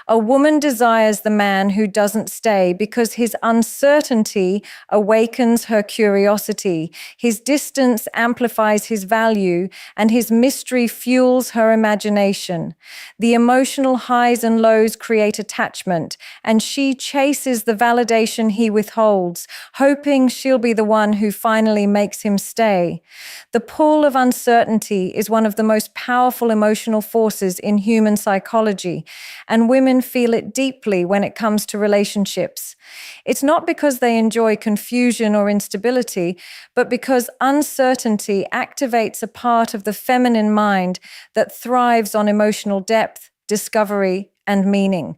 A woman desires the man who doesn't stay because his uncertainty awakens her curiosity, his distance amplifies his value, and his mystery fuels her imagination. The emotional highs and lows create attachment, and she chases the validation he withholds, hoping she'll be the one who finally makes him stay. The pull of uncertainty is one of the most powerful emotional forces in human psychology, and women feel it deeply when it comes to relationships. It's not because they enjoy confusion or instability, but because uncertainty activates a part of the feminine mind that thrives on emotional depth, discovery, and meaning.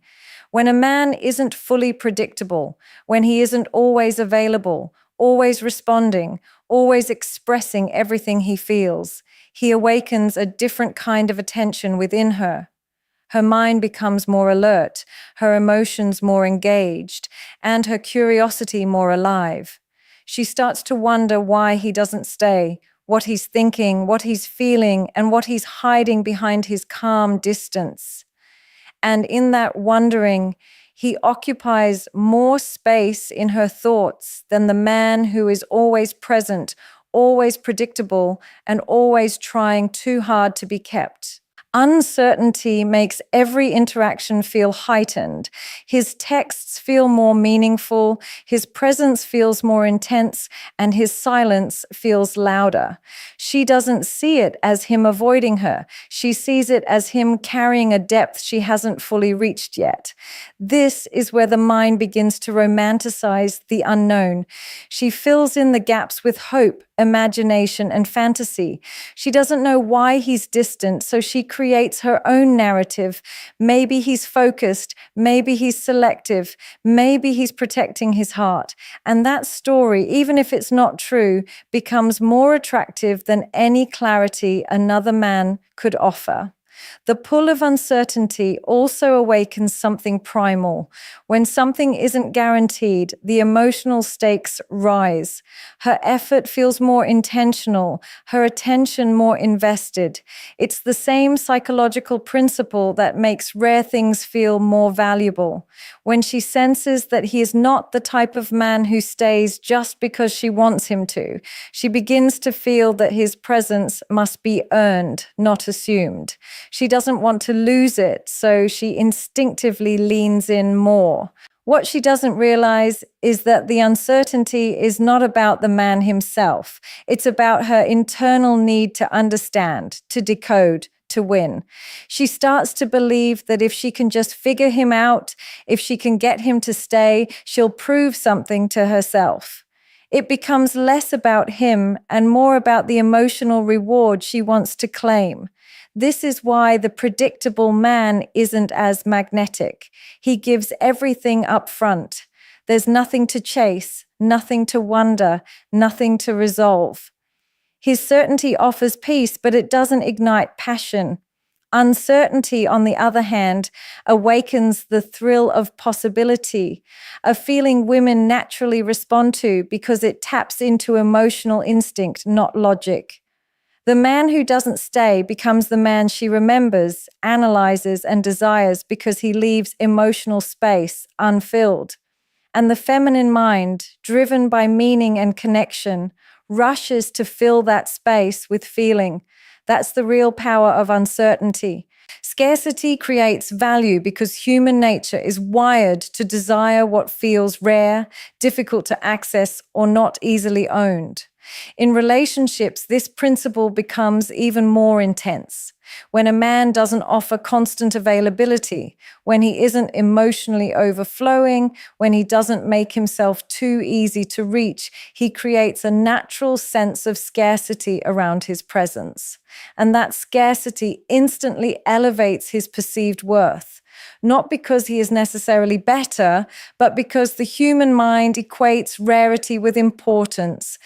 When a man isn't fully predictable, when he isn't always available, always responding, always expressing everything he feels, he awakens a different kind of attention within her. Her mind becomes more alert, her emotions more engaged, and her curiosity more alive. She starts to wonder why he doesn't stay, what he's thinking, what he's feeling, and what he's hiding behind his calm distance. And in that wondering, he occupies more space in her thoughts than the man who is always present, always predictable, and always trying too hard to be kept. Uncertainty makes every interaction feel heightened. His texts feel more meaningful, his presence feels more intense, and his silence feels louder. She doesn't see it as him avoiding her. She sees it as him carrying a depth she hasn't fully reached yet. This is where the mind begins to romanticize the unknown. She fills in the gaps with hope, imagination, and fantasy. She doesn't know why he's distant, so she creates her own narrative. Maybe he's focused, maybe he's selective, maybe he's protecting his heart. And that story, even if it's not true, becomes more attractive than any clarity another man could offer. The pull of uncertainty also awakens something primal. When something isn't guaranteed, the emotional stakes rise. Her effort feels more intentional, her attention more invested. It's the same psychological principle that makes rare things feel more valuable. When she senses that he is not the type of man who stays just because she wants him to, she begins to feel that his presence must be earned, not assumed. She doesn't want to lose it, so she instinctively leans in more. What she doesn't realize is that the uncertainty is not about the man himself. It's about her internal need to understand, to decode, to win. She starts to believe that if she can just figure him out, if she can get him to stay, she'll prove something to herself. It becomes less about him and more about the emotional reward she wants to claim. This is why the predictable man isn't as magnetic. He gives everything up front. There's nothing to chase, nothing to wonder, nothing to resolve. His certainty offers peace, but it doesn't ignite passion. Uncertainty, on the other hand, awakens the thrill of possibility, a feeling women naturally respond to because it taps into emotional instinct, not logic. The man who doesn't stay becomes the man she remembers, analyzes, and desires because he leaves emotional space unfilled. And the feminine mind, driven by meaning and connection, rushes to fill that space with feeling. That's the real power of uncertainty. Scarcity creates value because human nature is wired to desire what feels rare, difficult to access, or not easily owned. In relationships, this principle becomes even more intense. When a man doesn't offer constant availability, when he isn't emotionally overflowing, when he doesn't make himself too easy to reach, he creates a natural sense of scarcity around his presence. And that scarcity instantly elevates his perceived worth. Not because he is necessarily better, but because the human mind equates rarity with importance.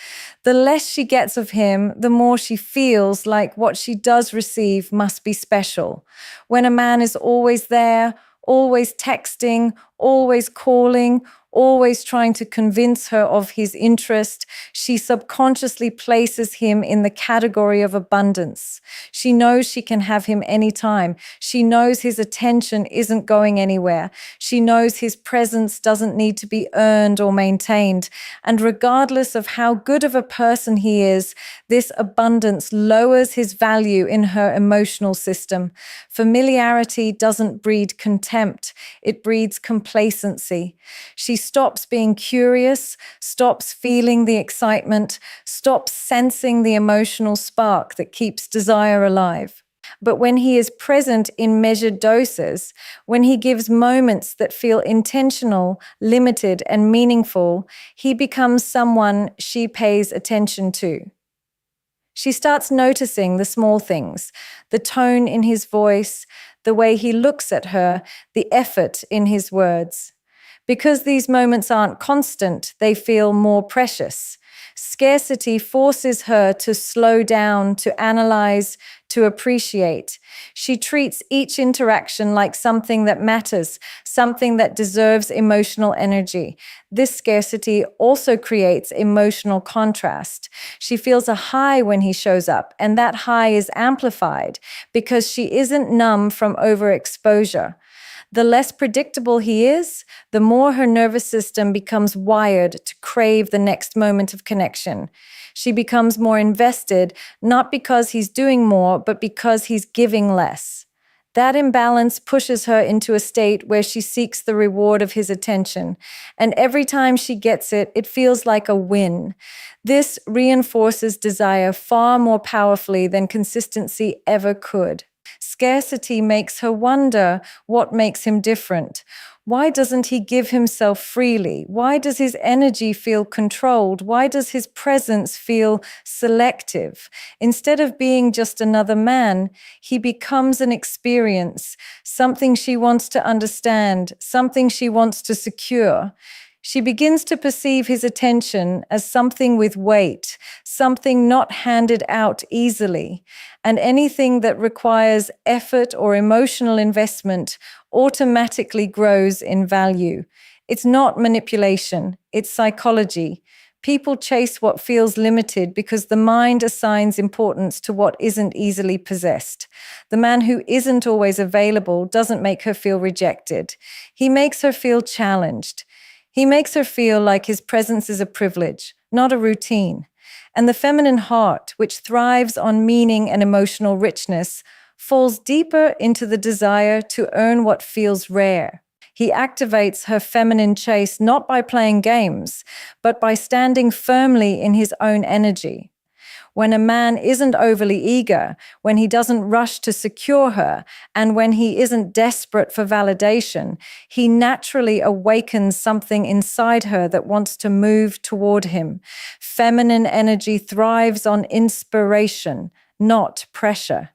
The less she gets of him, the more she feels like what she does receive must be special. When a man is always there, always texting, always calling, always trying to convince her of his interest. She subconsciously places him in the category of abundance. She knows she can have him anytime. She knows his attention isn't going anywhere. She knows his presence doesn't need to be earned or maintained. And regardless of how good of a person he is, this abundance lowers his value in her emotional system. Familiarity doesn't breed contempt, it breeds complacency. She stops being curious, stops feeling the excitement, stops sensing the emotional spark that keeps desire alive. But when he is present in measured doses, when he gives moments that feel intentional, limited, and meaningful, he becomes someone she pays attention to. She starts noticing the small things, the tone in his voice, the way he looks at her, the effort in his words. Because these moments aren't constant, they feel more precious. Scarcity forces her to slow down, to analyze, to appreciate. She treats each interaction like something that matters, something that deserves emotional energy. This scarcity also creates emotional contrast. She feels a high when he shows up, and that high is amplified because she isn't numb from overexposure. The less predictable he is, the more her nervous system becomes wired to crave the next moment of connection. She becomes more invested, not because he's doing more, but because he's giving less. That imbalance pushes her into a state where she seeks the reward of his attention. And every time she gets it, it feels like a win. This reinforces desire far more powerfully than consistency ever could. Scarcity makes her wonder what makes him different. Why doesn't he give himself freely? Why does his energy feel controlled? Why does his presence feel selective? Instead of being just another man, he becomes an experience, something she wants to understand, something she wants to secure. She begins to perceive his attention as something with weight, something not handed out easily, and anything that requires effort or emotional investment automatically grows in value. It's not manipulation, it's psychology. People chase what feels limited because the mind assigns importance to what isn't easily possessed. The man who isn't always available doesn't make her feel rejected. He makes her feel challenged. He makes her feel like his presence is a privilege, not a routine. And the feminine heart, which thrives on meaning and emotional richness, falls deeper into the desire to earn what feels rare. He activates her feminine chase not by playing games, but by standing firmly in his own energy. When a man isn't overly eager, when he doesn't rush to secure her, and when he isn't desperate for validation, he naturally awakens something inside her that wants to move toward him. Feminine energy thrives on inspiration, not pressure.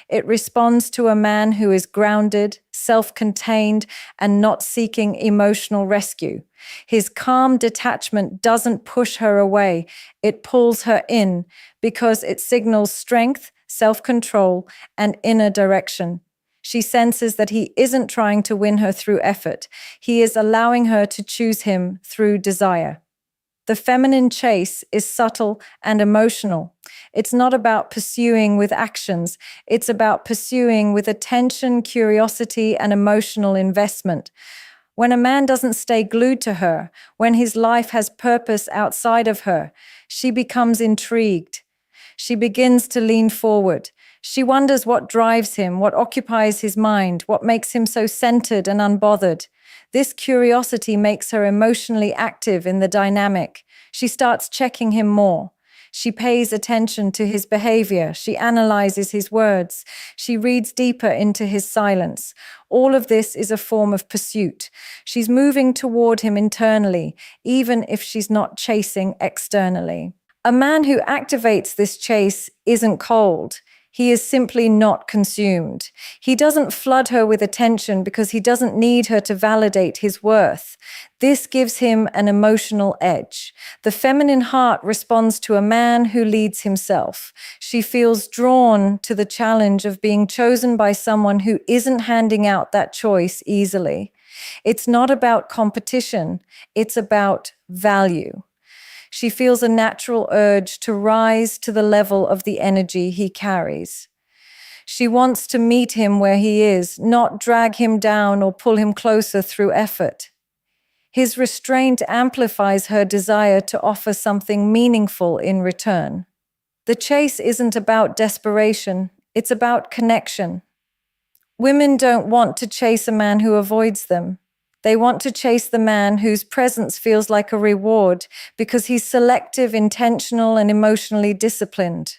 It responds to a man who is grounded, self-contained, and not seeking emotional rescue. His calm detachment doesn't push her away, it pulls her in because it signals strength, self-control, and inner direction. She senses that he isn't trying to win her through effort. He is allowing her to choose him through desire. The feminine chase is subtle and emotional. It's not about pursuing with actions. It's about pursuing with attention, curiosity, and emotional investment. When a man doesn't stay glued to her, when his life has purpose outside of her, she becomes intrigued. She begins to lean forward. She wonders what drives him, what occupies his mind, what makes him so centered and unbothered. This curiosity makes her emotionally active in the dynamic. She starts checking him more. She pays attention to his behavior. She analyzes his words. She reads deeper into his silence. All of this is a form of pursuit. She's moving toward him internally, even if she's not chasing externally. A man who activates this chase isn't cold. He is simply not consumed. He doesn't flood her with attention because he doesn't need her to validate his worth. This gives him an emotional edge. The feminine heart responds to a man who leads himself. She feels drawn to the challenge of being chosen by someone who isn't handing out that choice easily. It's not about competition, it's about value. She feels a natural urge to rise to the level of the energy he carries. She wants to meet him where he is, not drag him down or pull him closer through effort. His restraint amplifies her desire to offer something meaningful in return. The chase isn't about desperation, it's about connection. Women don't want to chase a man who avoids them. They want to chase the man whose presence feels like a reward because he's selective, intentional, and emotionally disciplined.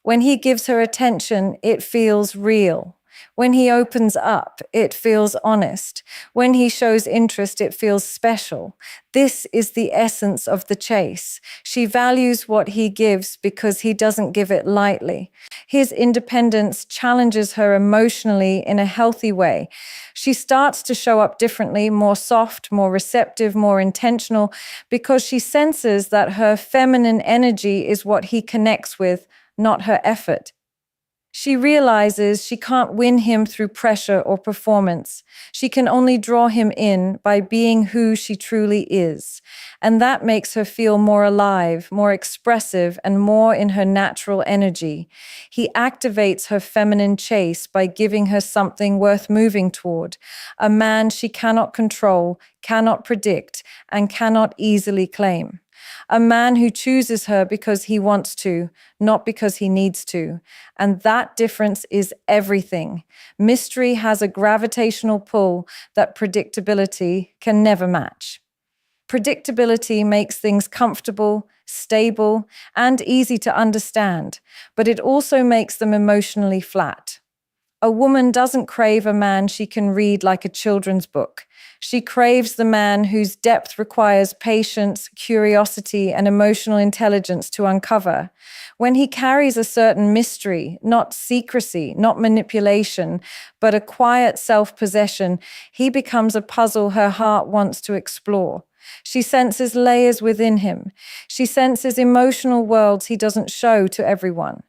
When he gives her attention, it feels real. When he opens up, it feels honest. When he shows interest, it feels special. This is the essence of the chase. She values what he gives because he doesn't give it lightly. His independence challenges her emotionally in a healthy way. She starts to show up differently, more soft, more receptive, more intentional, because she senses that her feminine energy is what he connects with, not her effort. She realizes she can't win him through pressure or performance. She can only draw him in by being who she truly is. And that makes her feel more alive, more expressive, and more in her natural energy. He activates her feminine chase by giving her something worth moving toward, a man she cannot control, cannot predict, and cannot easily claim. A man who chooses her because he wants to, not because he needs to. And that difference is everything. Mystery has a gravitational pull that predictability can never match. Predictability makes things comfortable, stable, and easy to understand, but it also makes them emotionally flat. A woman doesn't crave a man she can read like a children's book. She craves the man whose depth requires patience, curiosity, and emotional intelligence to uncover. When he carries a certain mystery, not secrecy, not manipulation, but a quiet self-possession, he becomes a puzzle her heart wants to explore. She senses layers within him. She senses emotional worlds he doesn't show to everyone.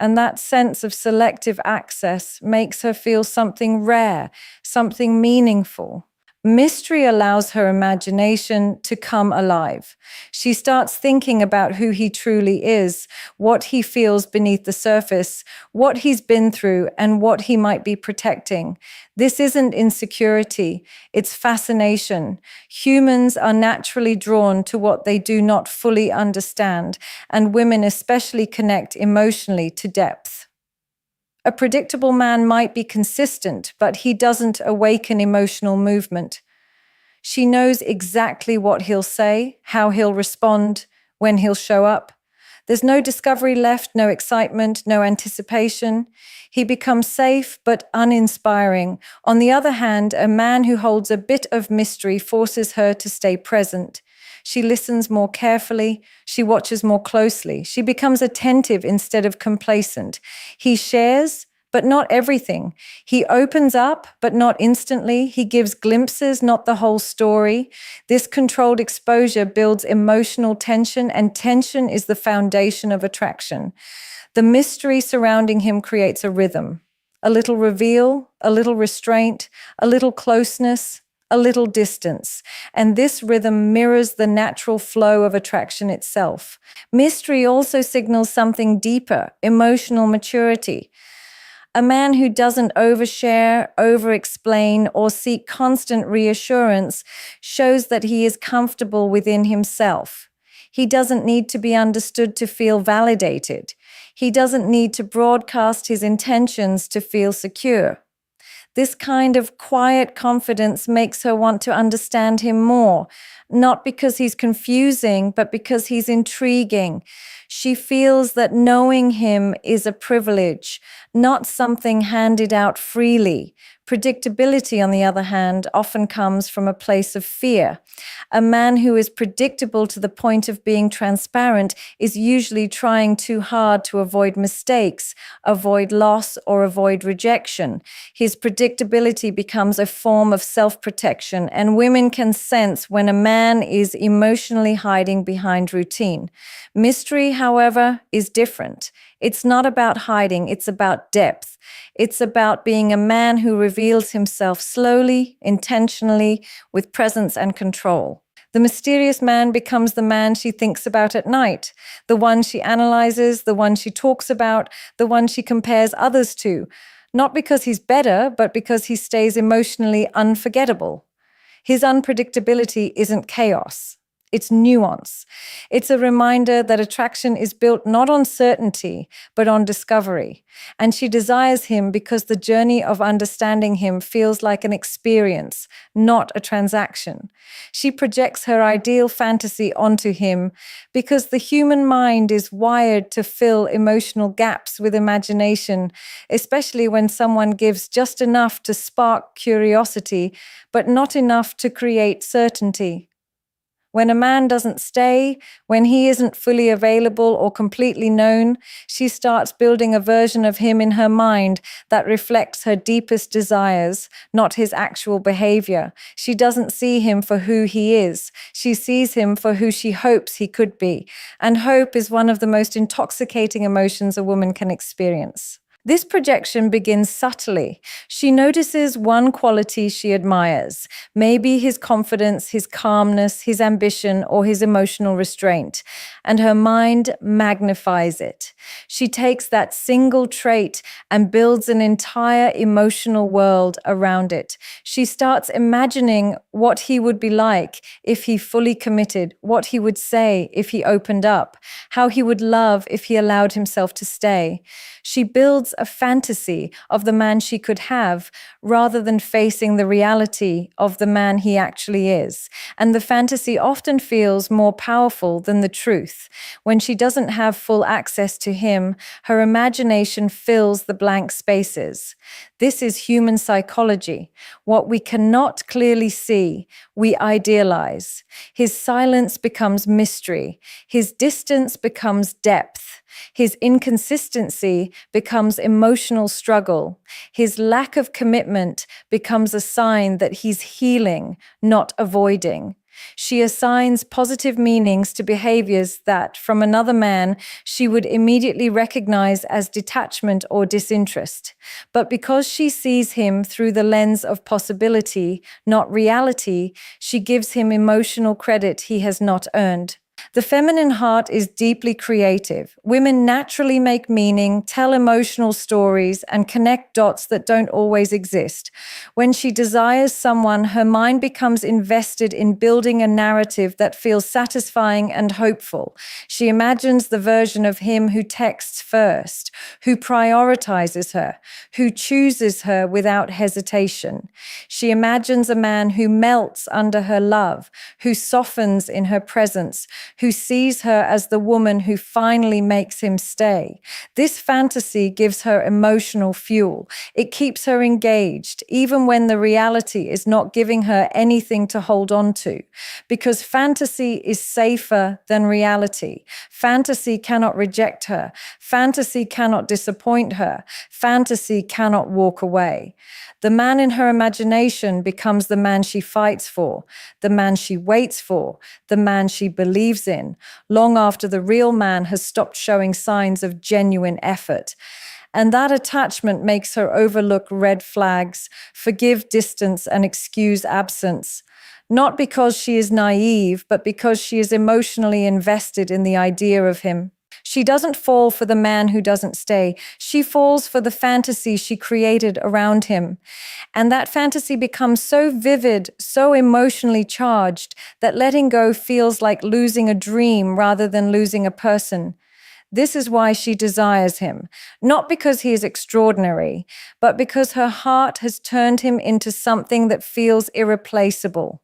And that sense of selective access makes her feel something rare, something meaningful. Mystery allows her imagination to come alive. She starts thinking about who he truly is, what he feels beneath the surface, what he's been through, and what he might be protecting. This isn't insecurity, it's fascination. Humans are naturally drawn to what they do not fully understand, and women especially connect emotionally to depth. A predictable man might be consistent, but he doesn't awaken emotional movement. She knows exactly what he'll say, how he'll respond, when he'll show up. There's no discovery left, no excitement, no anticipation. He becomes safe but uninspiring. On the other hand, a man who holds a bit of mystery forces her to stay present. She listens more carefully. She watches more closely. She becomes attentive instead of complacent. He shares, but not everything. He opens up, but not instantly. He gives glimpses, not the whole story. This controlled exposure builds emotional tension, and tension is the foundation of attraction. The mystery surrounding him creates a rhythm. A little reveal, a little restraint, a little closeness, a little distance, and this rhythm mirrors the natural flow of attraction itself. Mystery also signals something deeper, emotional maturity. A man who doesn't overshare, over-explain, or seek constant reassurance shows that he is comfortable within himself. He doesn't need to be understood to feel validated. He doesn't need to broadcast his intentions to feel secure. This kind of quiet confidence makes her want to understand him more, not because he's confusing, but because he's intriguing. She feels that knowing him is a privilege, not something handed out freely. Predictability, on the other hand, often comes from a place of fear. A man who is predictable to the point of being transparent is usually trying too hard to avoid mistakes, avoid loss, or avoid rejection. His predictability becomes a form of self-protection, and women can sense when a man is emotionally hiding behind routine. Mystery, however, is different. It's not about hiding, it's about depth. It's about being a man who reveals himself slowly, intentionally, with presence and control. The mysterious man becomes the man she thinks about at night, the one she analyzes, the one she talks about, the one she compares others to, not because he's better, but because he stays emotionally unforgettable. His unpredictability isn't chaos. It's nuance. It's a reminder that attraction is built not on certainty, but on discovery. And she desires him because the journey of understanding him feels like an experience, not a transaction. She projects her ideal fantasy onto him because the human mind is wired to fill emotional gaps with imagination, especially when someone gives just enough to spark curiosity, but not enough to create certainty. When a man doesn't stay, when he isn't fully available or completely known, she starts building a version of him in her mind that reflects her deepest desires, not his actual behavior. She doesn't see him for who he is. She sees him for who she hopes he could be. And hope is one of the most intoxicating emotions a woman can experience. This projection begins subtly. She notices one quality she admires, maybe his confidence, his calmness, his ambition, or his emotional restraint, and her mind magnifies it. She takes that single trait and builds an entire emotional world around it. She starts imagining what he would be like if he fully committed, what he would say if he opened up, how he would love if he allowed himself to stay. She builds a fantasy of the man she could have rather than facing the reality of the man he actually is. And the fantasy often feels more powerful than the truth. When she doesn't have full access to him, her imagination fills the blank spaces. This is human psychology. What we cannot clearly see, we idealize. His silence becomes mystery. His distance becomes depth. His inconsistency becomes emotional struggle. His lack of commitment becomes a sign that he's healing, not avoiding. She assigns positive meanings to behaviors that, from another man, she would immediately recognize as detachment or disinterest. But because she sees him through the lens of possibility, not reality, she gives him emotional credit he has not earned. The feminine heart is deeply creative. Women naturally make meaning, tell emotional stories, and connect dots that don't always exist. When she desires someone, her mind becomes invested in building a narrative that feels satisfying and hopeful. She imagines the version of him who texts first, who prioritizes her, who chooses her without hesitation. She imagines a man who melts under her love, who softens in her presence, who sees her as the woman who finally makes him stay. This fantasy gives her emotional fuel. It keeps her engaged, even when the reality is not giving her anything to hold on to. Because fantasy is safer than reality. Fantasy cannot reject her. Fantasy cannot disappoint her. Fantasy cannot walk away. The man in her imagination becomes the man she fights for, the man she waits for, the man she believes in, long after the real man has stopped showing signs of genuine effort. And that attachment makes her overlook red flags, forgive distance, and excuse absence. Not because she is naive, but because she is emotionally invested in the idea of him. She doesn't fall for the man who doesn't stay. She falls for the fantasy she created around him. And that fantasy becomes so vivid, so emotionally charged, that letting go feels like losing a dream rather than losing a person. This is why she desires him, not because he is extraordinary, but because her heart has turned him into something that feels irreplaceable.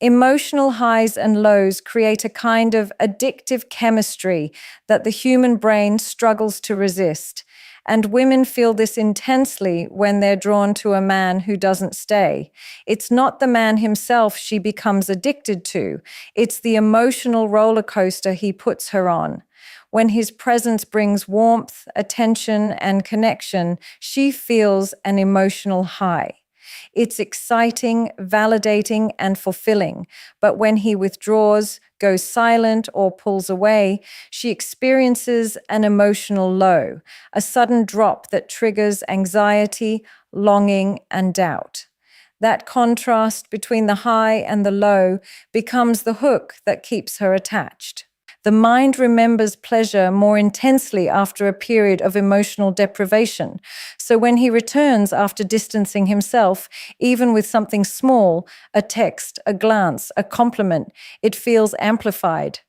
Emotional highs and lows create a kind of addictive chemistry that the human brain struggles to resist. And women feel this intensely when they're drawn to a man who doesn't stay. It's not the man himself she becomes addicted to, it's the emotional roller coaster he puts her on. When his presence brings warmth, attention, and connection, she feels an emotional high. It's exciting, validating, and fulfilling. But when he withdraws, goes silent, or pulls away, she experiences an emotional low, a sudden drop that triggers anxiety, longing, and doubt. That contrast between the high and the low becomes the hook that keeps her attached. The mind remembers pleasure more intensely after a period of emotional deprivation. So when he returns after distancing himself, even with something small, a text, a glance, a compliment, it feels amplified.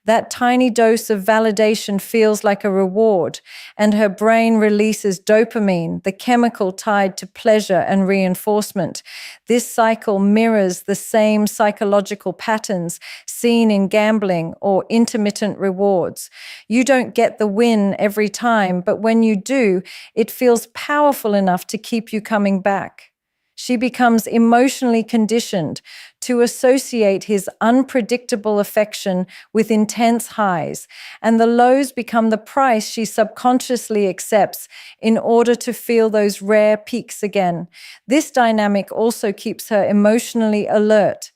That tiny dose of validation feels like a reward, and her brain releases dopamine, the chemical tied to pleasure and reinforcement. This cycle mirrors the same psychological patterns seen in gambling or intermittent rewards. You don't get the win every time, but when you do, it feels powerful enough to keep you coming back. She becomes emotionally conditioned to associate his unpredictable affection with intense highs, and the lows become the price she subconsciously accepts in order to feel those rare peaks again. This dynamic also keeps her emotionally alert.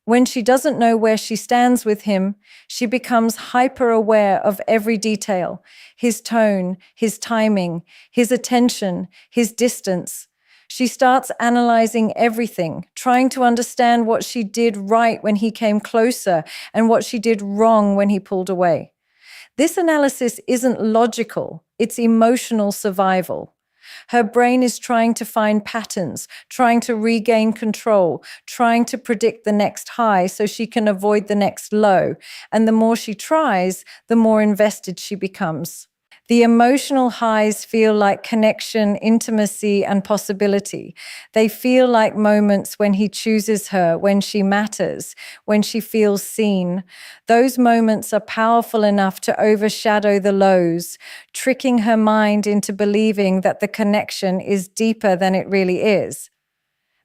When she doesn't know where she stands with him, she becomes hyper aware of every detail: his tone, his timing, his attention, his distance. She starts analyzing everything, trying to understand what she did right when he came closer and what she did wrong when he pulled away. This analysis isn't logical, it's emotional survival. Her brain is trying to find patterns, trying to regain control, trying to predict the next high so she can avoid the next low. And the more she tries, the more invested she becomes. The emotional highs feel like connection, intimacy, and possibility. They feel like moments when he chooses her, when she matters, when she feels seen. Those moments are powerful enough to overshadow the lows, tricking her mind into believing that the connection is deeper than it really is.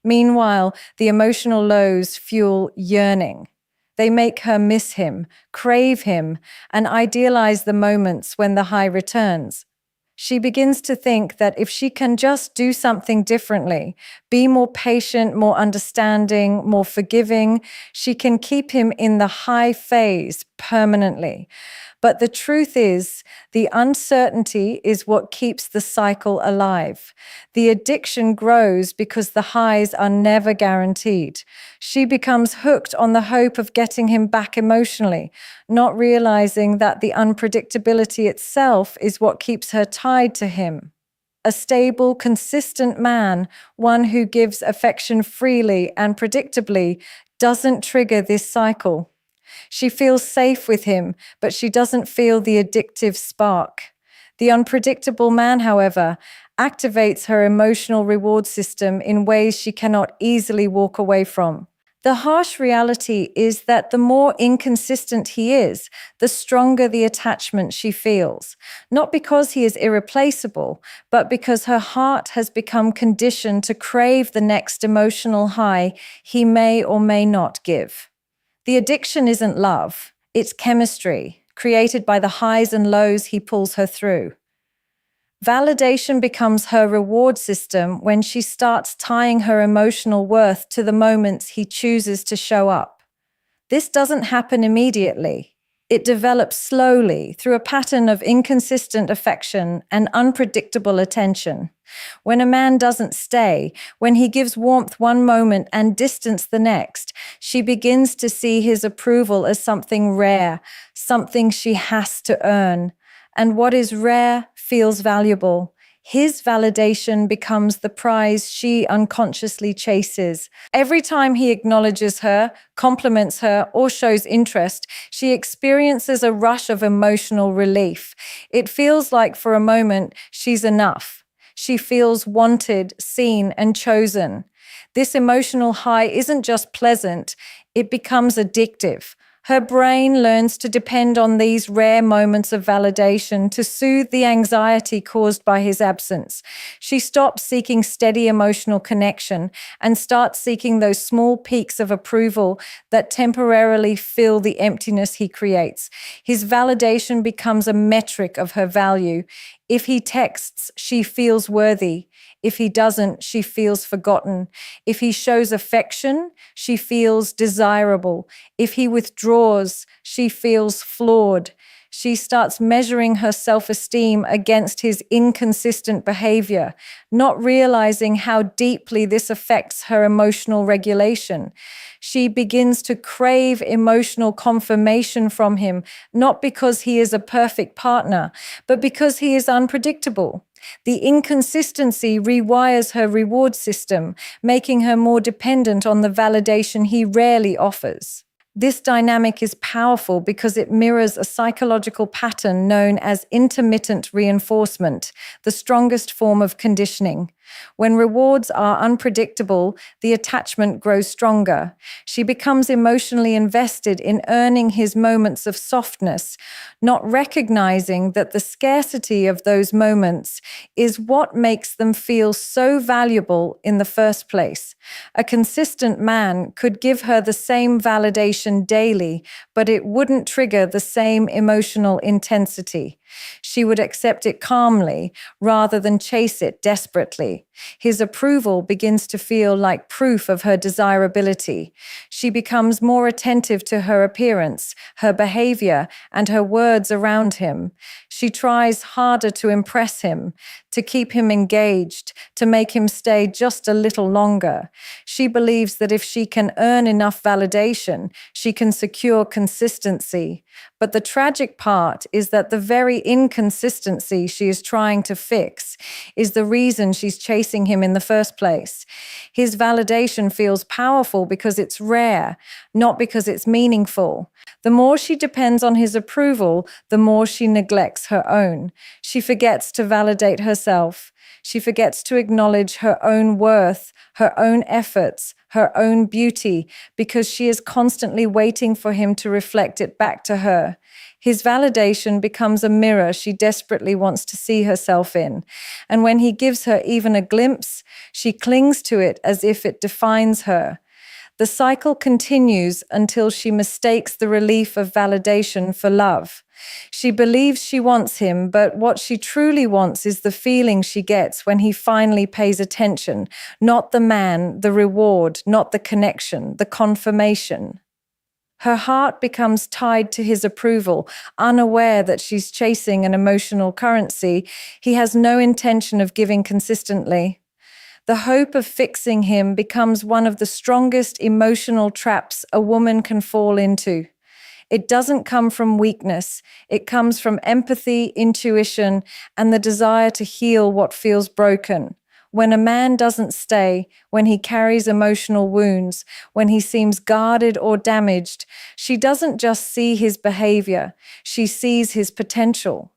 Meanwhile, the emotional lows fuel yearning. They make her miss him, crave him, and idealize the moments when the high returns. She begins to think that if she can just do something differently, be more patient, more understanding, more forgiving, she can keep him in the high phase permanently. But the truth is, the uncertainty is what keeps the cycle alive. The addiction grows because the highs are never guaranteed. She becomes hooked on the hope of getting him back emotionally, not realizing that the unpredictability itself is what keeps her tied to him. A stable, consistent man, one who gives affection freely and predictably, doesn't trigger this cycle. She feels safe with him, but she doesn't feel the addictive spark. The unpredictable man, however, activates her emotional reward system in ways she cannot easily walk away from. The harsh reality is that the more inconsistent he is, the stronger the attachment she feels. Not because he is irreplaceable, but because her heart has become conditioned to crave the next emotional high he may or may not give. The addiction isn't love, it's chemistry, created by the highs and lows he pulls her through. Validation becomes her reward system when she starts tying her emotional worth to the moments he chooses to show up. This doesn't happen immediately. It develops slowly through a pattern of inconsistent affection and unpredictable attention. When a man doesn't stay, when he gives warmth one moment and distance the next, she begins to see his approval as something rare, something she has to earn. And what is rare feels valuable. His validation becomes the prize she unconsciously chases. Every time he acknowledges her, compliments her, or shows interest, she experiences a rush of emotional relief. It feels like for a moment she's enough. She feels wanted, seen, and chosen. This emotional high isn't just pleasant, it becomes addictive. Her brain learns to depend on these rare moments of validation to soothe the anxiety caused by his absence. She stops seeking steady emotional connection and starts seeking those small peaks of approval that temporarily fill the emptiness he creates. His validation becomes a metric of her value. If he texts, she feels worthy. If he doesn't, she feels forgotten. If he shows affection, she feels desirable. If he withdraws, she feels flawed. She starts measuring her self-esteem against his inconsistent behavior, not realizing how deeply this affects her emotional regulation. She begins to crave emotional confirmation from him, not because he is a perfect partner, but because he is unpredictable. The inconsistency rewires her reward system, making her more dependent on the validation he rarely offers. This dynamic is powerful because it mirrors a psychological pattern known as intermittent reinforcement, the strongest form of conditioning. When rewards are unpredictable, the attachment grows stronger. She becomes emotionally invested in earning his moments of softness, not recognizing that the scarcity of those moments is what makes them feel so valuable in the first place. A consistent man could give her the same validation daily, but it wouldn't trigger the same emotional intensity. She would accept it calmly rather than chase it desperately. His approval begins to feel like proof of her desirability. She becomes more attentive to her appearance, her behavior, and her words around him. She tries harder to impress him, to keep him engaged, to make him stay just a little longer. She believes that if she can earn enough validation, she can secure consistency. But the tragic part is that the very inconsistency she is trying to fix is the reason she's chasing him in the first place. His validation feels powerful because it's rare, not because it's meaningful. The more she depends on his approval, the more she neglects her own. She forgets to validate herself. She forgets to acknowledge her own worth, her own efforts, her own beauty, because she is constantly waiting for him to reflect it back to her. His validation becomes a mirror she desperately wants to see herself in. And when he gives her even a glimpse, she clings to it as if it defines her. The cycle continues until she mistakes the relief of validation for love. She believes she wants him, but what she truly wants is the feeling she gets when he finally pays attention, not the man, the reward, not the connection, the confirmation. Her heart becomes tied to his approval, unaware that she's chasing an emotional currency he has no intention of giving consistently. The hope of fixing him becomes one of the strongest emotional traps a woman can fall into. It doesn't come from weakness. It comes from empathy, intuition, and the desire to heal what feels broken. When a man doesn't stay, when he carries emotional wounds, when he seems guarded or damaged, she doesn't just see his behavior, she sees his potential.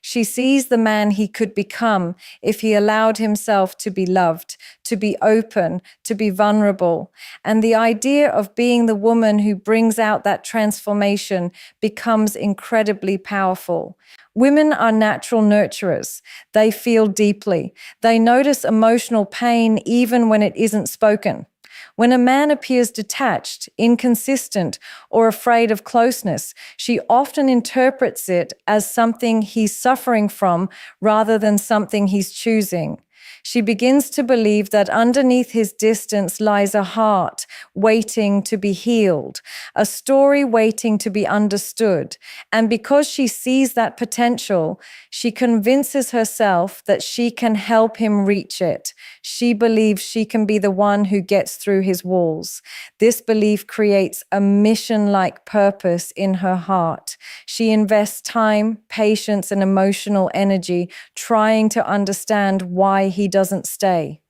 She sees the man he could become if he allowed himself to be loved, to be open, to be vulnerable. And the idea of being the woman who brings out that transformation becomes incredibly powerful. Women are natural nurturers. They feel deeply. They notice emotional pain even when it isn't spoken. When a man appears detached, inconsistent, or afraid of closeness, she often interprets it as something he's suffering from rather than something he's choosing. She begins to believe that underneath his distance lies a heart waiting to be healed, a story waiting to be understood. And because she sees that potential, she convinces herself that she can help him reach it. She believes she can be the one who gets through his walls. This belief creates a mission-like purpose in her heart. She invests time, patience, and emotional energy trying to understand why he doesn't stay.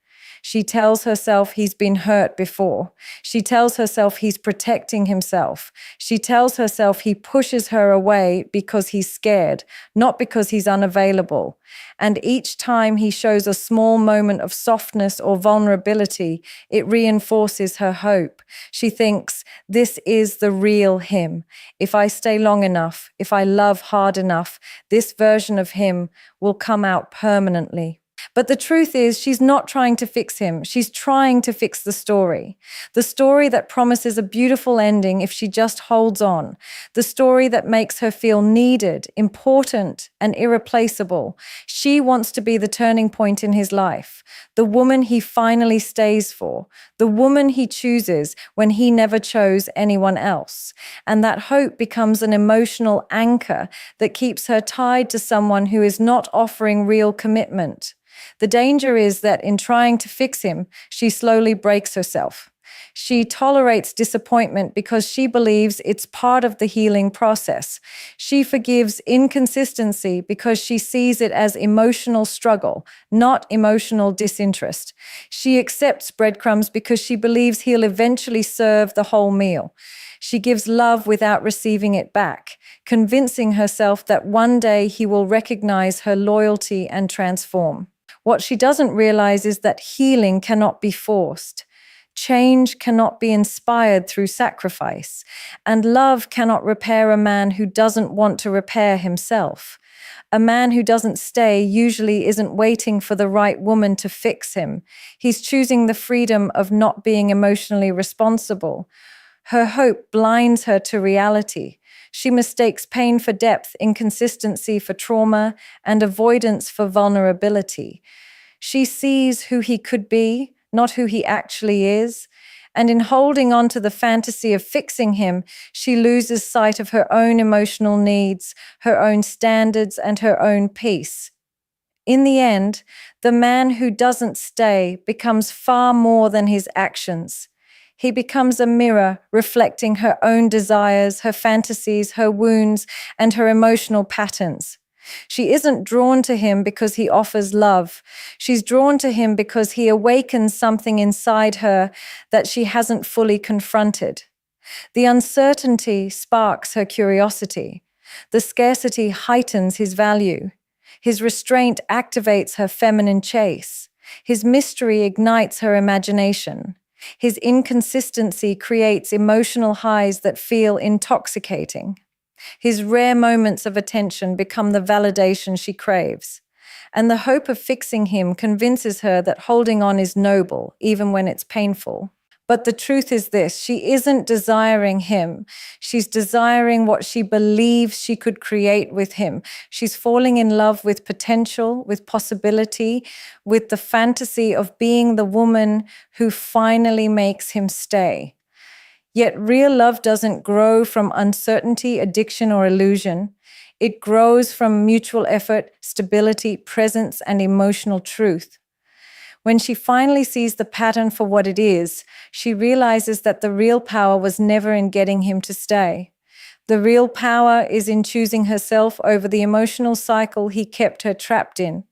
She tells herself he's been hurt before. She tells herself he's protecting himself. She tells herself he pushes her away because he's scared, not because he's unavailable. And each time he shows a small moment of softness or vulnerability, it reinforces her hope. She thinks, this is the real him. If I stay long enough, if I love hard enough, this version of him will come out permanently. But the truth is, she's not trying to fix him. She's trying to fix the story. The story that promises a beautiful ending if she just holds on. The story that makes her feel needed, important, and irreplaceable. She wants to be the turning point in his life. The woman he finally stays for. The woman he chooses when he never chose anyone else. And that hope becomes an emotional anchor that keeps her tied to someone who is not offering real commitment. The danger is that in trying to fix him, she slowly breaks herself. She tolerates disappointment because she believes it's part of the healing process. She forgives inconsistency because she sees it as emotional struggle, not emotional disinterest. She accepts breadcrumbs because she believes he'll eventually serve the whole meal. She gives love without receiving it back, convincing herself that one day he will recognize her loyalty and transform. What she doesn't realize is that healing cannot be forced. Change cannot be inspired through sacrifice, and love cannot repair a man who doesn't want to repair himself. A man who doesn't stay usually isn't waiting for the right woman to fix him. He's choosing the freedom of not being emotionally responsible. Her hope blinds her to reality. She mistakes pain for depth, inconsistency for trauma, and avoidance for vulnerability. She sees who he could be, not who he actually is. And in holding on to the fantasy of fixing him, she loses sight of her own emotional needs, her own standards, and her own peace. In the end, the man who doesn't stay becomes far more than his actions. He becomes a mirror reflecting her own desires, her fantasies, her wounds, and her emotional patterns. She isn't drawn to him because he offers love. She's drawn to him because he awakens something inside her that she hasn't fully confronted. The uncertainty sparks her curiosity. The scarcity heightens his value. His restraint activates her feminine chase. His mystery ignites her imagination. His inconsistency creates emotional highs that feel intoxicating. His rare moments of attention become the validation she craves. And the hope of fixing him convinces her that holding on is noble, even when it's painful. But the truth is this: she isn't desiring him. She's desiring what she believes she could create with him. She's falling in love with potential, with possibility, with the fantasy of being the woman who finally makes him stay. Yet real love doesn't grow from uncertainty, addiction, or illusion. It grows from mutual effort, stability, presence, and emotional truth. When she finally sees the pattern for what it is, she realizes that the real power was never in getting him to stay. The real power is in choosing herself over the emotional cycle he kept her trapped in.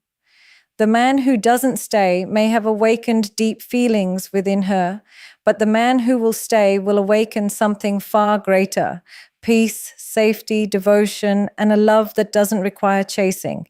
The man who doesn't stay may have awakened deep feelings within her, but the man who will stay will awaken something far greater: peace, safety, devotion, and a love that doesn't require chasing.